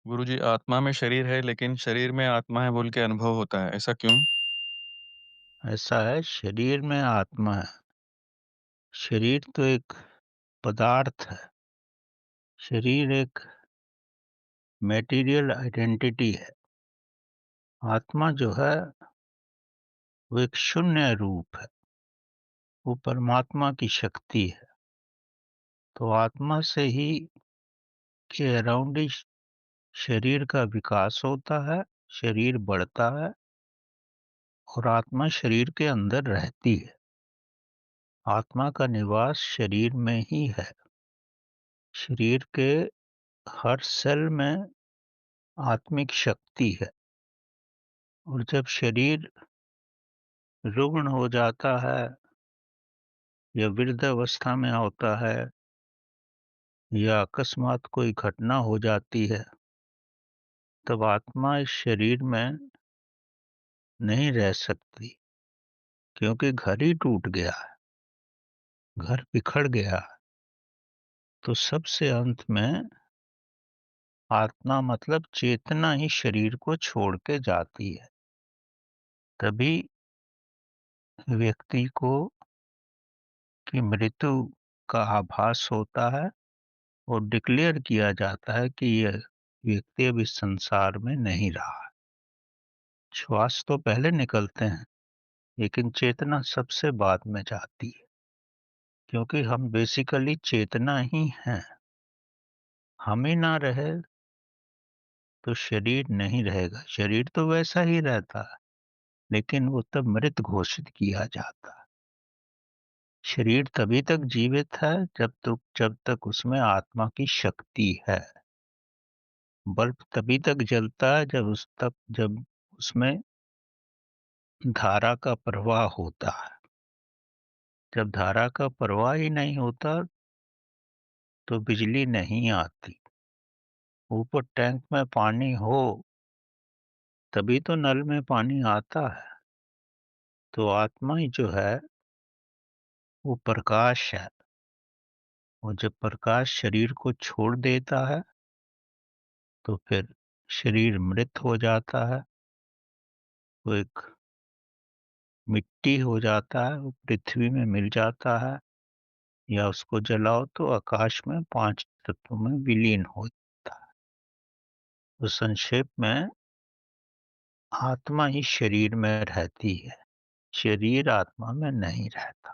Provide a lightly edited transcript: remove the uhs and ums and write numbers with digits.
गुरुजी, आत्मा में शरीर है लेकिन शरीर में आत्मा है बोल के अनुभव होता है, ऐसा क्यों? ऐसा है, शरीर में आत्मा है। शरीर तो एक पदार्थ है। शरीर एक मटेरियल आइडेंटिटी है। आत्मा जो है वो एक शून्य रूप है। वो परमात्मा की शक्ति है। तो आत्मा से ही के अराउंड ही शरीर का विकास होता है, शरीर बढ़ता है और आत्मा शरीर के अंदर रहती है। आत्मा का निवास शरीर में ही है। शरीर के हर सेल में आत्मिक शक्ति है। और जब शरीर रुग्ण हो जाता है या वृद्धावस्था में होता है या अकस्मात कोई घटना हो जाती है, तब आत्मा इस शरीर में नहीं रह सकती, क्योंकि घर ही टूट गया है, घर बिखर गया है। तो सबसे अंत में आत्मा मतलब चेतना ही शरीर को छोड़ के जाती है। तभी व्यक्ति को की मृत्यु का आभास होता है और डिक्लेयर किया जाता है कि यह व्यक्ति अब इस संसार में नहीं रहा। श्वास तो पहले निकलते हैं, लेकिन चेतना सबसे बाद में जाती है, क्योंकि हम बेसिकली चेतना ही हैं। हम ही ना रहे तो शरीर नहीं रहेगा। शरीर तो वैसा ही रहता है, लेकिन वो तब मृत घोषित किया जाता है। शरीर तभी तक जीवित है जब तक उसमें आत्मा की शक्ति है। बल्ब तभी तक जलता है जब उसमें धारा का प्रवाह होता है। जब धारा का प्रवाह ही नहीं होता तो बिजली नहीं आती। ऊपर टैंक में पानी हो तभी तो नल में पानी आता है। तो आत्मा ही जो है वो प्रकाश है। और जब प्रकाश शरीर को छोड़ देता है तो फिर शरीर मृत हो जाता है। वो एक मिट्टी हो जाता है, वो पृथ्वी में मिल जाता है, या उसको जलाओ तो आकाश में 5 तत्वों में विलीन हो जाता है। तो संक्षेप में आत्मा ही शरीर में रहती है, शरीर आत्मा में नहीं रहता।